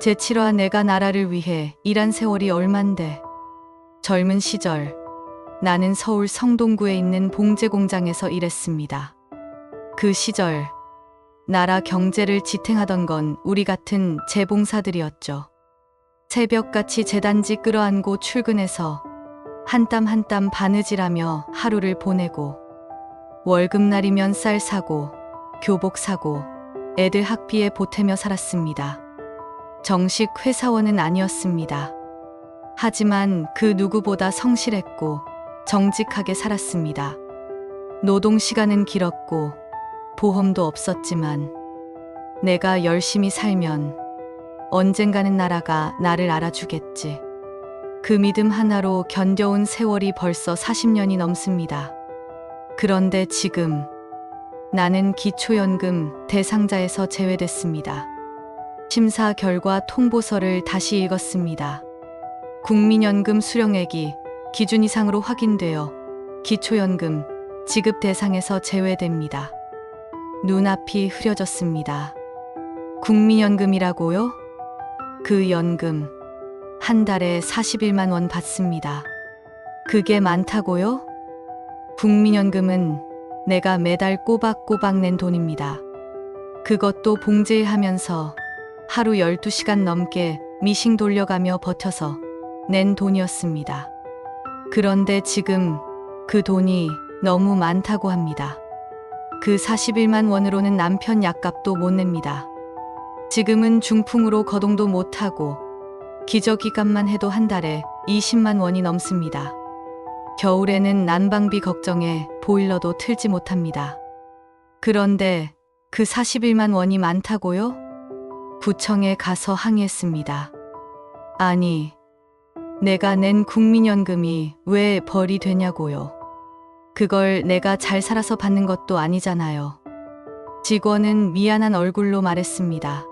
제7화 내가 나라를 위해 일한 세월이 얼만데. 젊은 시절 나는 서울 성동구에 있는 봉제 공장에서 일했습니다. 그 시절 나라 경제를 지탱하던 건 우리 같은 재봉사들이었죠. 새벽같이 재단지 끌어안고 출근해서 한 땀 한 땀 바느질하며 하루를 보내고 월급날이면 쌀 사고 교복 사고 애들 학비에 보태며 살았습니다. 정식 회사원은 아니었습니다. 하지만 그 누구보다 성실했고 정직하게 살았습니다. 노동시간은 길었고 보험도 없었지만 내가 열심히 살면 언젠가는 나라가 나를 알아주겠지. 그 믿음 하나로 견뎌온 세월이 벌써 40년이 넘습니다. 그런데 지금 나는 기초연금 대상자에서 제외됐습니다. 심사 결과 통보서를 다시 읽었습니다. 국민연금 수령액이 기준 이상으로 확인되어 기초연금 지급 대상에서 제외됩니다. 눈앞이 흐려졌습니다. 국민연금이라고요? 그 연금 한 달에 41만 원 받습니다. 그게 많다고요? 국민연금은 내가 매달 꼬박꼬박 낸 돈입니다. 그것도 봉제하면서 하루 12시간 넘게 미싱 돌려가며 버텨서 낸 돈이었습니다. 그런데 지금 그 돈이 너무 많다고 합니다. 그 41만 원으로는 남편 약값도 못 냅니다. 지금은 중풍으로 거동도 못하고 기저귀값만 해도 한 달에 20만 원이 넘습니다. 겨울에는 난방비 걱정에 보일러도 틀지 못합니다. 그런데 그 41만 원이 많다고요? 구청에 가서 항의했습니다. 아니, 내가 낸 국민연금이 왜 벌이 되냐고요. 그걸 내가 잘 살아서 받는 것도 아니잖아요. 직원은 미안한 얼굴로 말했습니다.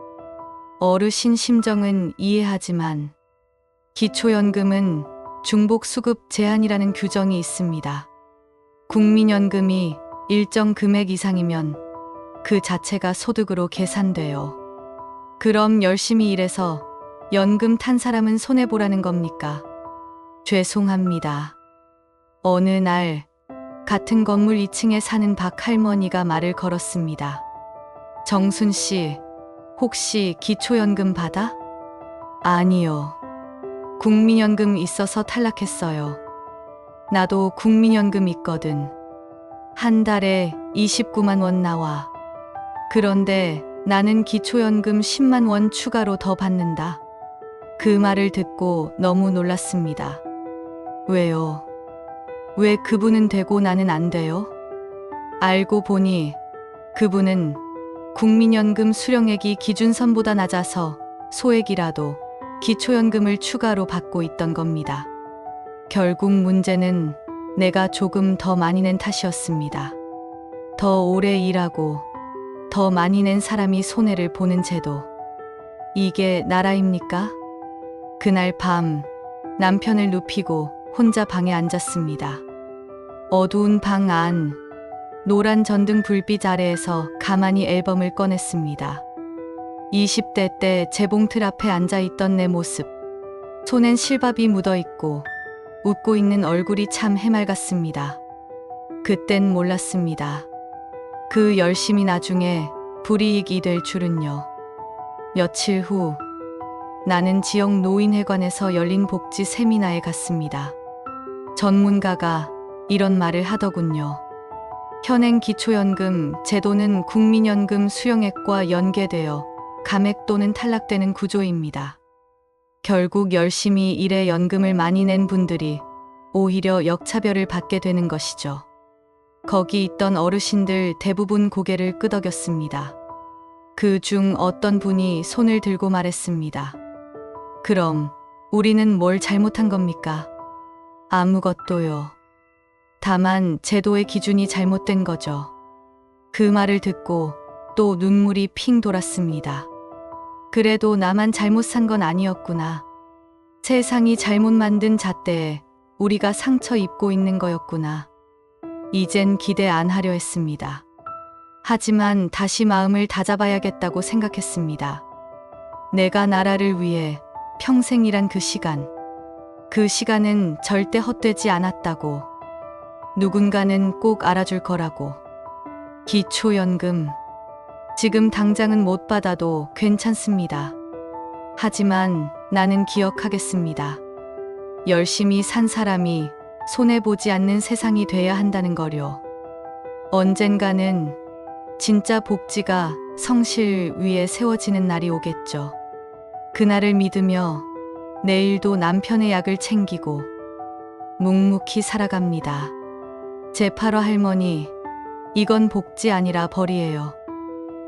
어르신 심정은 이해하지만 기초연금은 중복수급 제한이라는 규정이 있습니다. 국민연금이 일정 금액 이상이면 그 자체가 소득으로 계산돼요. 그럼 열심히 일해서 연금 탄 사람은 손해보라는 겁니까? 죄송합니다. 어느 날 같은 건물 2층에 사는 박 할머니가 말을 걸었습니다. 정순 씨, 혹시 기초연금 받아? 아니요. 국민연금 있어서 탈락했어요. 나도 국민연금 있거든. 한 달에 29만 원 나와. 그런데 나는 기초연금 10만 원 추가로 더 받는다. 그 말을 듣고 너무 놀랐습니다. 왜요? 왜 그분은 되고 나는 안 돼요? 알고 보니 그분은 국민연금 수령액이 기준선보다 낮아서 소액이라도 기초연금을 추가로 받고 있던 겁니다. 결국 문제는 내가 조금 더 많이 낸 탓이었습니다. 더 오래 일하고 더 많이 낸 사람이 손해를 보는 제도. 이게 나라입니까? 그날 밤 남편을 눕히고 혼자 방에 앉았습니다. 어두운 방 안, 노란 전등 불빛 아래에서 가만히 앨범을 꺼냈습니다. 20대 때 재봉틀 앞에 앉아있던 내 모습. 손엔 실밥이 묻어있고 웃고 있는 얼굴이 참 해맑았습니다. 그땐 몰랐습니다. 그 열심이 나중에 불이익이 될 줄은요. 며칠 후 나는 지역 노인회관에서 열린 복지 세미나에 갔습니다. 전문가가 이런 말을 하더군요. 현행 기초연금 제도는 국민연금 수령액과 연계되어 감액 또는 탈락되는 구조입니다. 결국 열심히 일해 연금을 많이 낸 분들이 오히려 역차별을 받게 되는 것이죠. 거기 있던 어르신들 대부분 고개를 끄덕였습니다. 그 중 어떤 분이 손을 들고 말했습니다. 그럼 우리는 뭘 잘못한 겁니까? 아무것도요. 다만 제도의 기준이 잘못된 거죠. 그 말을 듣고 또 눈물이 핑 돌았습니다. 그래도 나만 잘못 산 건 아니었구나. 세상이 잘못 만든 잣대에 우리가 상처 입고 있는 거였구나. 이젠 기대 안 하려 했습니다. 하지만 다시 마음을 다잡아야겠다고 생각했습니다. 내가 나라를 위해 평생 일한 그 시간은 절대 헛되지 않았다고. 누군가는 꼭 알아줄 거라고. 기초연금. 지금 당장은 못 받아도 괜찮습니다. 하지만 나는 기억하겠습니다. 열심히 산 사람이 손해보지 않는 세상이 돼야 한다는 거요. 언젠가는 진짜 복지가 성실 위에 세워지는 날이 오겠죠. 그날을 믿으며 내일도 남편의 약을 챙기고 묵묵히 살아갑니다. 제8호 할머니, 이건 복지 아니라 벌이에요.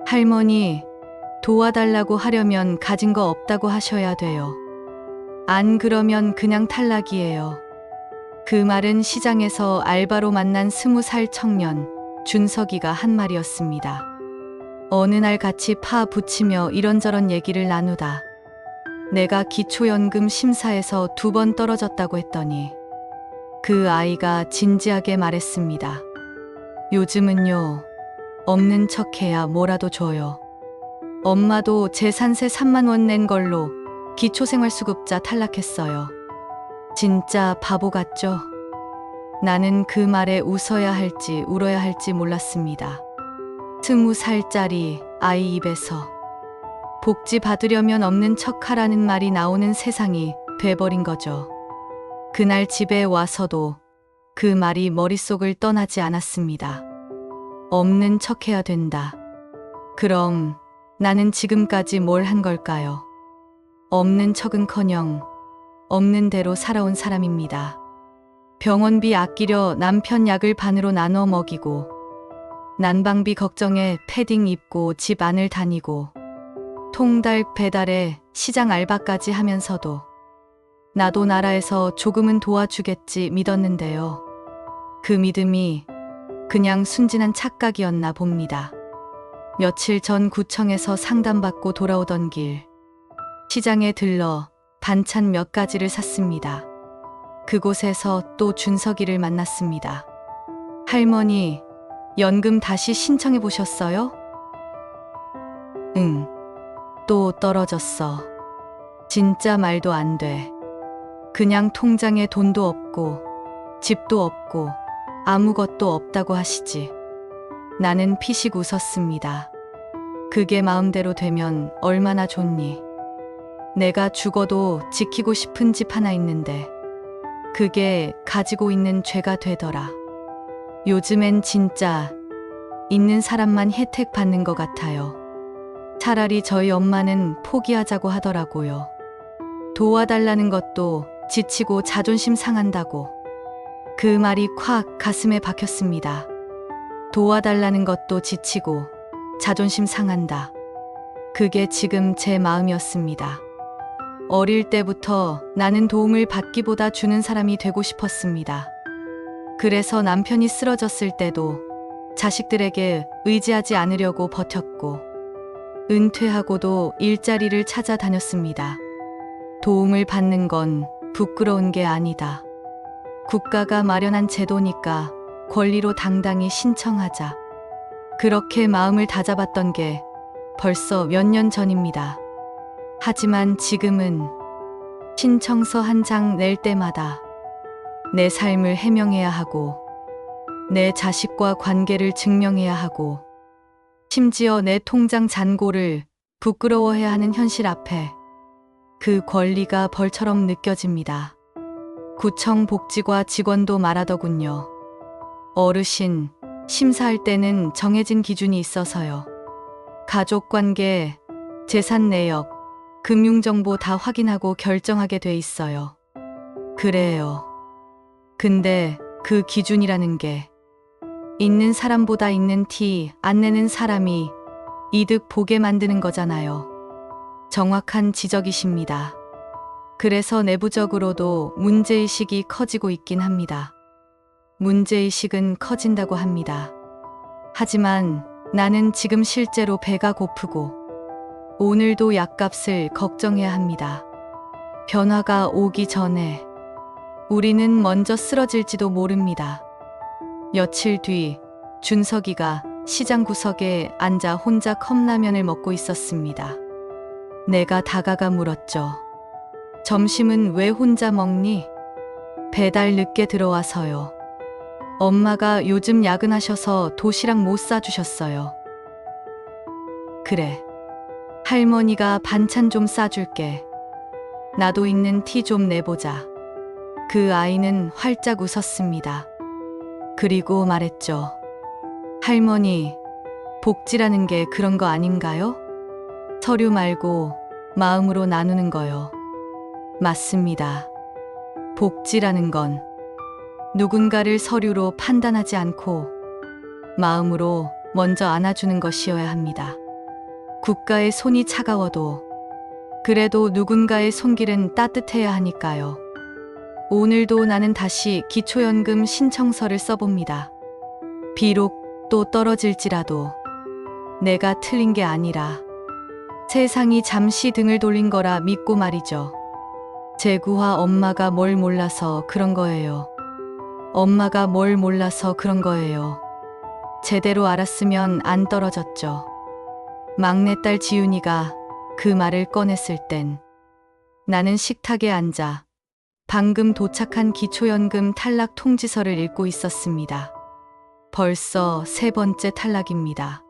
할머니, 도와달라고 하려면 가진 거 없다고 하셔야 돼요. 안 그러면 그냥 탈락이에요. 그 말은 시장에서 알바로 만난 20살 청년 준석이가 한 말이었습니다. 어느 날 같이 파 붙이며 이런저런 얘기를 나누다 내가 기초연금 심사에서 2번 떨어졌다고 했더니 그 아이가 진지하게 말했습니다. 요즘은요, 없는 척해야 뭐라도 줘요. 엄마도 재산세 3만 원 낸 걸로 기초생활수급자 탈락했어요. 진짜 바보 같죠? 나는 그 말에 웃어야 할지 울어야 할지 몰랐습니다. 20살짜리 아이 입에서 복지 받으려면 없는 척 하라는 말이 나오는 세상이 돼버린 거죠. 그날 집에 와서도 그 말이 머릿속을 떠나지 않았습니다. 없는 척 해야 된다. 그럼 나는 지금까지 뭘 한 걸까요? 없는 척은커녕 없는 대로 살아온 사람입니다. 병원비 아끼려 남편 약을 반으로 나눠 먹이고 난방비 걱정에 패딩 입고 집 안을 다니고 통닭 배달에 시장 알바까지 하면서도 나도 나라에서 조금은 도와주겠지 믿었는데요. 그 믿음이 그냥 순진한 착각이었나 봅니다. 며칠 전 구청에서 상담받고 돌아오던 길 시장에 들러 반찬 몇 가지를 샀습니다. 그곳에서 또 준석이를 만났습니다. 할머니, 연금 다시 신청해 보셨어요? 응, 또 떨어졌어. 진짜 말도 안 돼. 그냥 통장에 돈도 없고 집도 없고 아무것도 없다고 하시지. 나는 피식 웃었습니다. 그게 마음대로 되면 얼마나 좋니? 내가 죽어도 지키고 싶은 집 하나 있는데 그게 가지고 있는 죄가 되더라. 요즘엔 진짜 있는 사람만 혜택 받는 것 같아요. 차라리 저희 엄마는 포기하자고 하더라고요. 도와달라는 것도 지치고 자존심 상한다고. 그 말이 콱 가슴에 박혔습니다. 도와달라는 것도 지치고 자존심 상한다. 그게 지금 제 마음이었습니다. 어릴 때부터 나는 도움을 받기보다 주는 사람이 되고 싶었습니다. 그래서 남편이 쓰러졌을 때도 자식들에게 의지하지 않으려고 버텼고 은퇴하고도 일자리를 찾아다녔습니다. 도움을 받는 건 부끄러운 게 아니다. 국가가 마련한 제도니까 권리로 당당히 신청하자. 그렇게 마음을 다잡았던 게 벌써 몇 년 전입니다. 하지만 지금은 신청서 한 장 낼 때마다 내 삶을 해명해야 하고 내 자식과 관계를 증명해야 하고 심지어 내 통장 잔고를 부끄러워해야 하는 현실 앞에 그 권리가 벌처럼 느껴집니다. 구청 복지과 직원도 말하더군요. 어르신, 심사할 때는 정해진 기준이 있어서요. 가족관계, 재산 내역, 금융정보 다 확인하고 결정하게 돼 있어요. 그래요. 근데 그 기준이라는 게 있는 사람보다 있는 티 안 내는 사람이 이득 보게 만드는 거잖아요. 정확한 지적이십니다. 그래서 내부적으로도 문제의식이 커지고 있긴 합니다. 문제의식은 커진다고 합니다. 하지만 나는 지금 실제로 배가 고프고 오늘도 약값을 걱정해야 합니다. 변화가 오기 전에 우리는 먼저 쓰러질지도 모릅니다. 며칠 뒤 준석이가 시장 구석에 앉아 혼자 컵라면을 먹고 있었습니다. 내가 다가가 물었죠. 점심은 왜 혼자 먹니? 배달 늦게 들어와서요. 엄마가 요즘 야근하셔서 도시락 못 싸주셨어요. 그래. 할머니가 반찬 좀 싸줄게. 나도 있는 티 좀 내보자. 그 아이는 활짝 웃었습니다. 그리고 말했죠. 할머니, 복지라는 게 그런 거 아닌가요? 서류 말고 마음으로 나누는 거요. 맞습니다. 복지라는 건 누군가를 서류로 판단하지 않고 마음으로 먼저 안아주는 것이어야 합니다. 국가의 손이 차가워도 그래도 누군가의 손길은 따뜻해야 하니까요. 오늘도 나는 다시 기초연금 신청서를 써봅니다. 비록 또 떨어질지라도 내가 틀린 게 아니라 세상이 잠시 등을 돌린 거라 믿고 말이죠. 재구와 엄마가 뭘 몰라서 그런 거예요. 엄마가 뭘 몰라서 그런 거예요. 제대로 알았으면 안 떨어졌죠. 막내딸 지윤이가 그 말을 꺼냈을 땐 나는 식탁에 앉아 방금 도착한 기초연금 탈락 통지서를 읽고 있었습니다. 벌써 3번째 탈락입니다.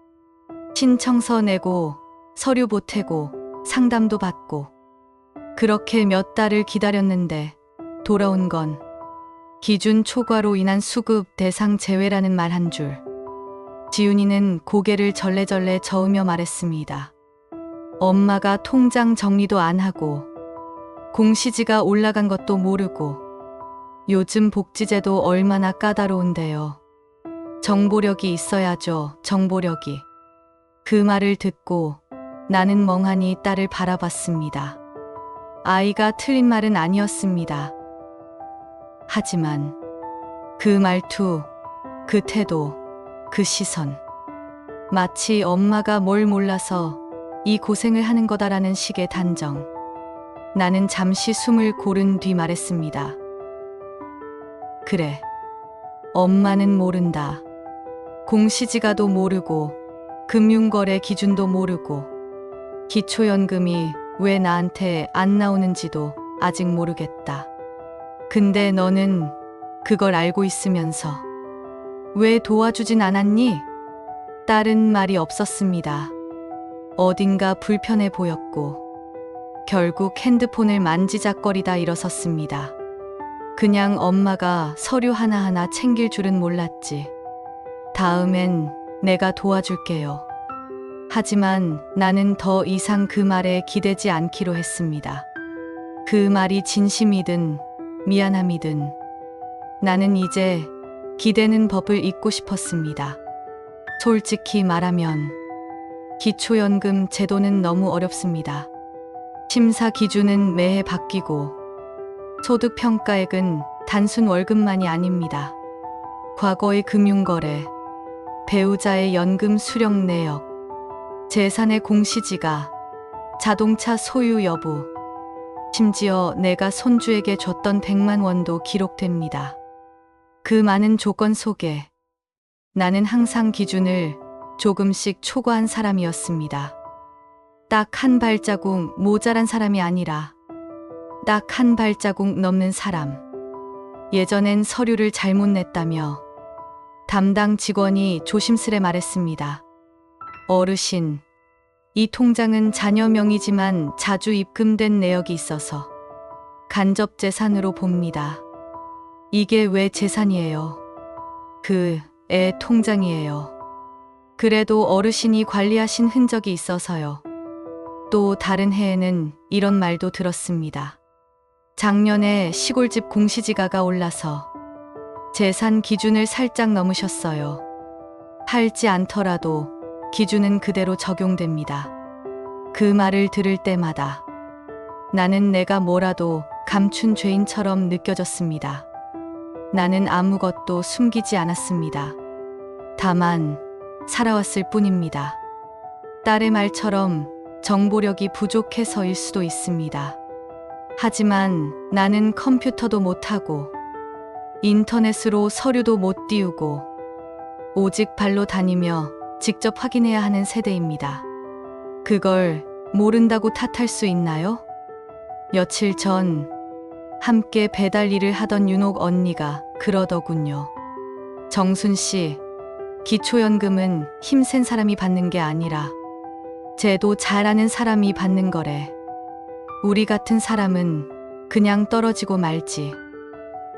신청서 내고 서류 보태고 상담도 받고 그렇게 몇 달을 기다렸는데 돌아온 건 기준 초과로 인한 수급 대상 제외라는 말 한 줄. 지훈이는 고개를 절레절레 저으며 말했습니다. 엄마가 통장 정리도 안 하고 공시지가 올라간 것도 모르고 요즘 복지제도 얼마나 까다로운데요. 정보력이 있어야죠, 정보력이. 그 말을 듣고 나는 멍하니 딸을 바라봤습니다. 아이가 틀린 말은 아니었습니다. 하지만 그 말투, 그 태도, 그 시선. 마치 엄마가 뭘 몰라서 이 고생을 하는 거다라는 식의 단정. 나는 잠시 숨을 고른 뒤 말했습니다. 그래. 엄마는 모른다. 공시지가도 모르고 금융거래 기준도 모르고 기초연금이 왜 나한테 안 나오는지도 아직 모르겠다. 근데 너는 그걸 알고 있으면서 왜 도와주진 않았니? 딸은 말이 없었습니다. 어딘가 불편해 보였고 결국 핸드폰을 만지작거리다 일어섰습니다. 그냥 엄마가 서류 하나하나 챙길 줄은 몰랐지. 다음엔 내가 도와줄게요. 하지만 나는 더 이상 그 말에 기대지 않기로 했습니다. 그 말이 진심이든 미안함이든 나는 이제 기대는 법을 잊고 싶었습니다. 솔직히 말하면 기초연금 제도는 너무 어렵습니다. 심사 기준은 매해 바뀌고 소득평가액은 단순 월급만이 아닙니다. 과거의 금융거래, 배우자의 연금 수령 내역, 재산의 공시지가, 자동차 소유 여부, 심지어 내가 손주에게 줬던 100만 원도 기록됩니다. 그 많은 조건 속에 나는 항상 기준을 조금씩 초과한 사람이었습니다. 딱 한 발자국 모자란 사람이 아니라 딱 한 발자국 넘는 사람. 예전엔 서류를 잘못 냈다며 담당 직원이 조심스레 말했습니다. 어르신, 이 통장은 자녀 명의지만 자주 입금된 내역이 있어서 간접 재산으로 봅니다. 이게 왜 재산이에요? 그 애 통장이에요. 그래도 어르신이 관리하신 흔적이 있어서요. 또 다른 해에는 이런 말도 들었습니다. 작년에 시골집 공시지가가 올라서 재산 기준을 살짝 넘으셨어요. 팔지 않더라도 기준은 그대로 적용됩니다. 그 말을 들을 때마다 나는 내가 뭐라도 감춘 죄인처럼 느껴졌습니다. 나는 아무것도 숨기지 않았습니다. 다만 살아왔을 뿐입니다. 딸의 말처럼 정보력이 부족해서일 수도 있습니다. 하지만 나는 컴퓨터도 못하고 인터넷으로 서류도 못 띄우고 오직 발로 다니며 직접 확인해야 하는 세대입니다. 그걸 모른다고 탓할 수 있나요? 며칠 전 함께 배달 일을 하던 윤옥 언니가 그러더군요. 정순 씨, 기초연금은 힘센 사람이 받는 게 아니라 제도 잘 아는 사람이 받는 거래. 우리 같은 사람은 그냥 떨어지고 말지.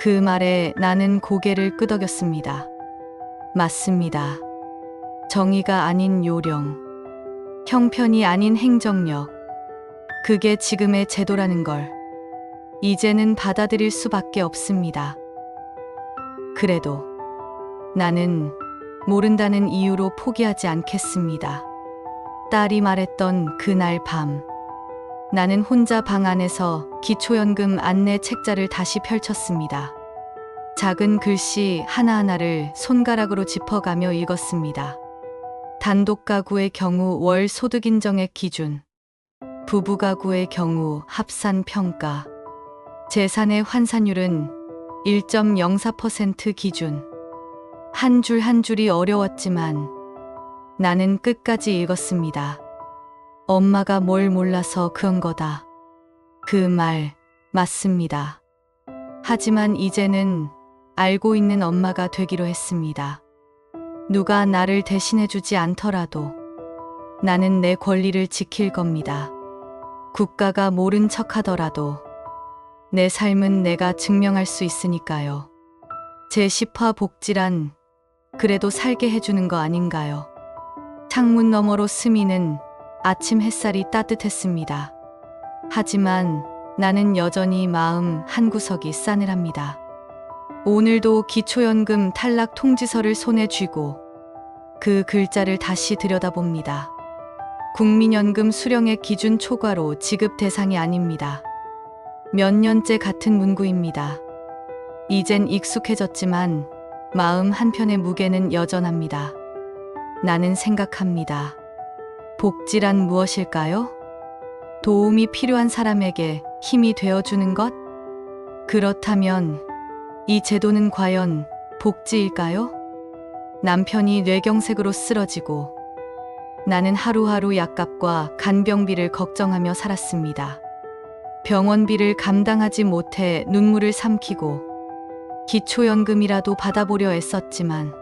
그 말에 나는 고개를 끄덕였습니다. 맞습니다. 정의가 아닌 요령, 형편이 아닌 행정력, 그게 지금의 제도라는 걸 이제는 받아들일 수밖에 없습니다. 그래도 나는 모른다는 이유로 포기하지 않겠습니다. 딸이 말했던 그날 밤, 나는 혼자 방 안에서 기초연금 안내 책자를 다시 펼쳤습니다. 작은 글씨 하나하나를 손가락으로 짚어가며 읽었습니다. 단독 가구의 경우 월 소득 인정액 기준, 부부 가구의 경우 합산 평가, 재산의 환산율은 1.04% 기준. 한 줄 한 줄이 어려웠지만 나는 끝까지 읽었습니다. 엄마가 뭘 몰라서 그런 거다. 그 말 맞습니다. 하지만 이제는 알고 있는 엄마가 되기로 했습니다. 누가 나를 대신해주지 않더라도 나는 내 권리를 지킬 겁니다. 국가가 모른 척하더라도 내 삶은 내가 증명할 수 있으니까요. 제10화 복지란 그래도 살게 해주는 거 아닌가요? 창문 너머로 스미는 아침 햇살이 따뜻했습니다. 하지만 나는 여전히 마음 한구석이 싸늘합니다. 오늘도 기초연금 탈락 통지서를 손에 쥐고 그 글자를 다시 들여다봅니다. 국민연금 수령액 기준 초과로 지급 대상이 아닙니다. 몇 년째 같은 문구입니다. 이젠 익숙해졌지만 마음 한편의 무게는 여전합니다. 나는 생각합니다. 복지란 무엇일까요? 도움이 필요한 사람에게 힘이 되어주는 것? 그렇다면 이 제도는 과연 복지일까요? 남편이 뇌경색으로 쓰러지고 나는 하루하루 약값과 간병비를 걱정하며 살았습니다. 병원비를 감당하지 못해 눈물을 삼키고 기초연금이라도 받아보려 애썼지만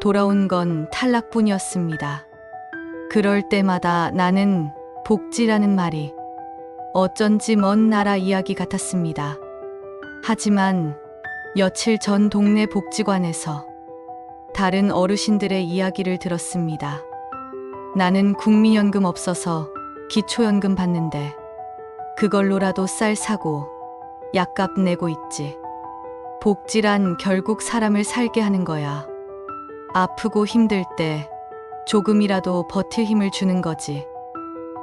돌아온 건 탈락뿐이었습니다. 그럴 때마다 나는 복지라는 말이 어쩐지 먼 나라 이야기 같았습니다. 하지만 며칠 전 동네 복지관에서 다른 어르신들의 이야기를 들었습니다. 나는 국민연금 없어서 기초연금 받는데 그걸로라도 쌀 사고 약값 내고 있지. 복지란 결국 사람을 살게 하는 거야. 아프고 힘들 때 조금이라도 버틸 힘을 주는 거지.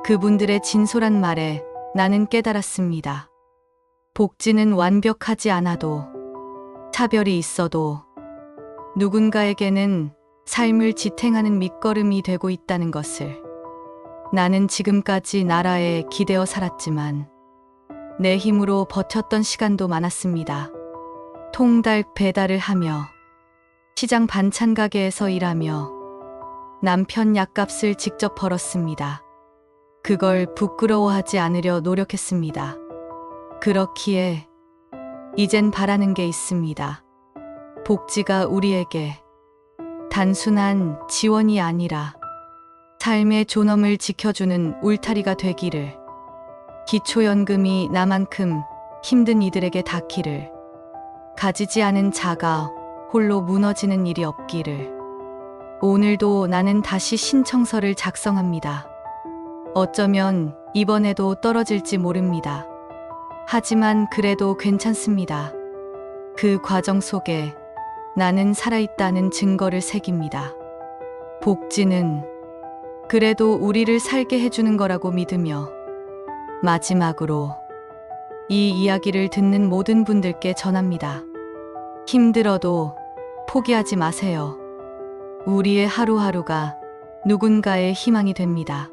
그분들의 진솔한 말에 나는 깨달았습니다. 복지는 완벽하지 않아도, 차별이 있어도 누군가에게는 삶을 지탱하는 밑거름이 되고 있다는 것을. 나는 지금까지 나라에 기대어 살았지만 내 힘으로 버텼던 시간도 많았습니다. 통닭 배달을 하며 시장 반찬 가게에서 일하며 남편 약값을 직접 벌었습니다. 그걸 부끄러워하지 않으려 노력했습니다. 그렇기에 이젠 바라는 게 있습니다. 복지가 우리에게 단순한 지원이 아니라 삶의 존엄을 지켜주는 울타리가 되기를. 기초연금이 나만큼 힘든 이들에게 닿기를. 가지지 않은 자가 홀로 무너지는 일이 없기를. 오늘도 나는 다시 신청서를 작성합니다. 어쩌면 이번에도 떨어질지 모릅니다. 하지만 그래도 괜찮습니다. 그 과정 속에 나는 살아있다는 증거를 새깁니다. 복지는 그래도 우리를 살게 해주는 거라고 믿으며 마지막으로 이 이야기를 듣는 모든 분들께 전합니다. 힘들어도 포기하지 마세요. 우리의 하루하루가 누군가의 희망이 됩니다.